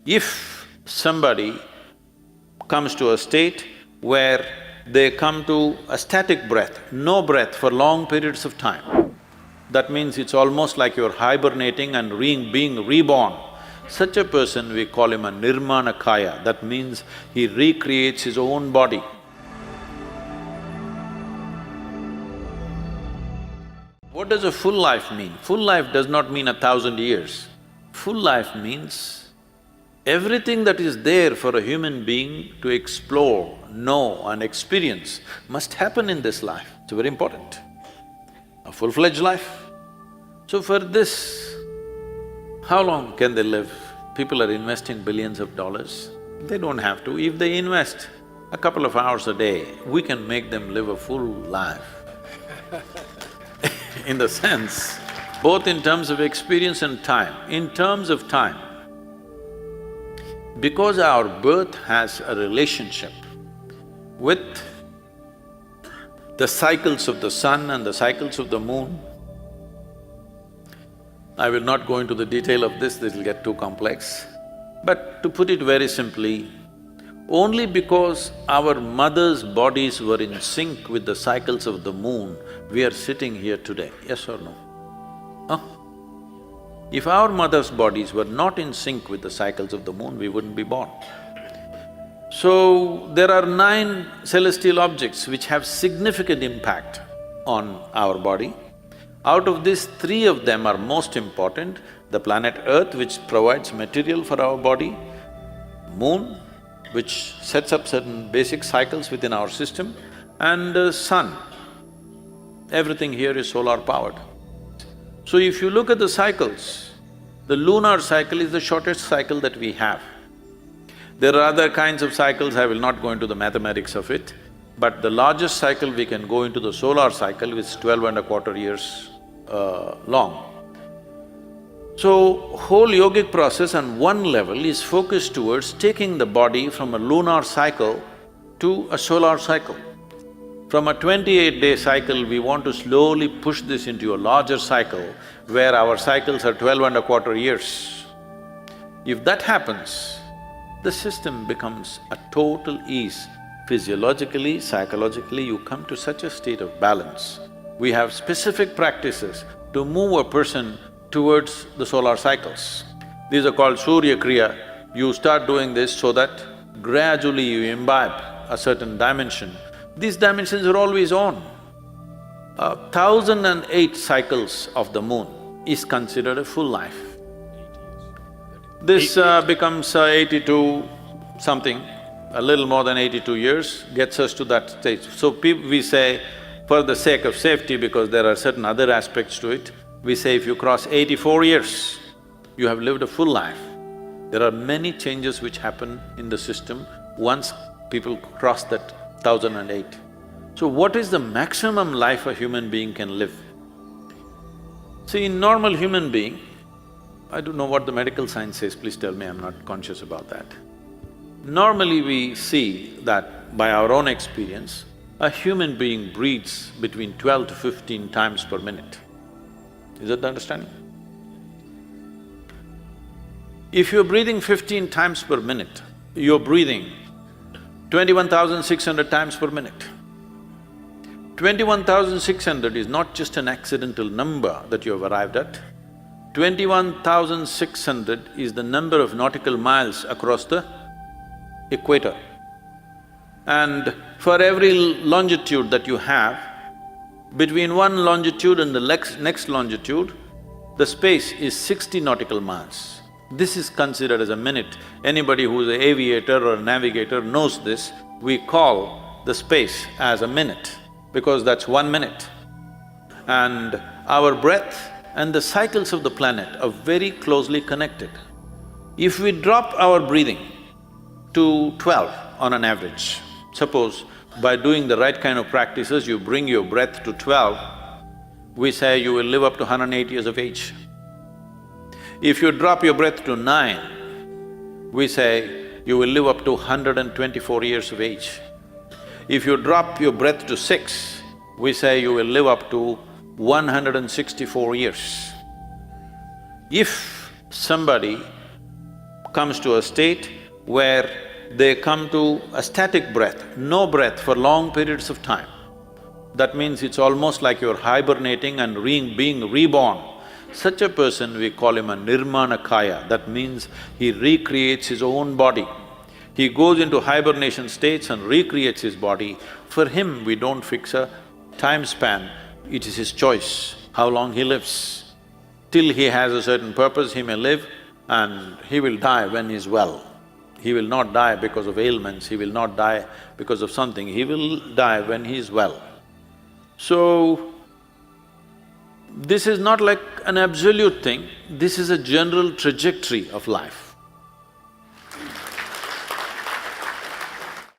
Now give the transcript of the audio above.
If somebody comes to a state where they come to a static breath, no breath for long periods of time, that means it's almost like you're hibernating and being reborn. Such a person, we call him a nirmanakaya, that means he recreates his own body. What does a full life mean? Full life does not mean 1,000 years. Full life means everything that is there for a human being to explore, know and experience must happen in this life. It's very important. A full-fledged life. So for this, how long can they live? People are investing billions of dollars. They don't have to. If they invest a couple of hours a day, we can make them live a full life. In the sense, both in terms of experience and time. In terms of time, because our birth has a relationship with the cycles of the sun and the cycles of the moon, I will not go into the detail of this will get too complex. But to put it very simply, only because our mothers' bodies were in sync with the cycles of the moon, we are sitting here today, yes or no? Huh? If our mothers' bodies were not in sync with the cycles of the moon, we wouldn't be born. So, there are 9 celestial objects which have significant impact on our body. Out of these, 3 of them are most important: the planet Earth, which provides material for our body; moon, which sets up certain basic cycles within our system; and sun. Everything here is solar powered. So if you look at the cycles, the lunar cycle is the shortest cycle that we have. There are other kinds of cycles, I will not go into the mathematics of it, but the largest cycle we can go into the solar cycle, which is 12.25 years long. So, whole yogic process on one level is focused towards taking the body from a lunar cycle to a solar cycle. From a 28-day cycle, we want to slowly push this into a larger cycle where our cycles are 12.25 years. If that happens, the system becomes a total ease. Physiologically, psychologically, you come to such a state of balance. We have specific practices to move a person towards the solar cycles. These are called Surya Kriya. You start doing this so that gradually you imbibe a certain dimension. These dimensions are always on. 1,008 cycles of the moon is considered a full life. This becomes 82 something, a little more than 82 years, gets us to that stage. So we say, for the sake of safety, because there are certain other aspects to it, we say if you cross 84 years, you have lived a full life. There are many changes which happen in the system once people cross that 1,008. So what is the maximum life a human being can live? See, in normal human being, I don't know what the medical science says, please tell me, I'm not conscious about that. Normally we see that by our own experience, a human being breathes between 12 to 15 times per minute. Is that the understanding? If you're breathing 15 times per minute, you're breathing 21,600 times per minute. 21,600 is not just an accidental number that you have arrived at. 21,600 is the number of nautical miles across the equator. And for every longitude that you have, between one longitude and the next longitude, the space is 60 nautical miles. This is considered as a minute. Anybody who's an aviator or a navigator knows this. We call the space as a minute because that's 1 minute. And our breath and the cycles of the planet are very closely connected. If we drop our breathing to 12 on an average, suppose by doing the right kind of practices, you bring your breath to 12, we say you will live up to 108 years of age. If you drop your breath to 9, we say you will live up to 124 years of age. If you drop your breath to 6, we say you will live up to 164 years. If somebody comes to a state where they come to a static breath, no breath for long periods of time. That means it's almost like you're hibernating and being reborn. Such a person, we call him a nirmanakaya, that means he recreates his own body. He goes into hibernation states and recreates his body. For him, we don't fix a time span, it is his choice how long he lives. Till he has a certain purpose, he may live and he will die when he's well. He will not die because of ailments, he will not die because of something, he will die when he is well. So, this is not like an absolute thing, this is a general trajectory of life.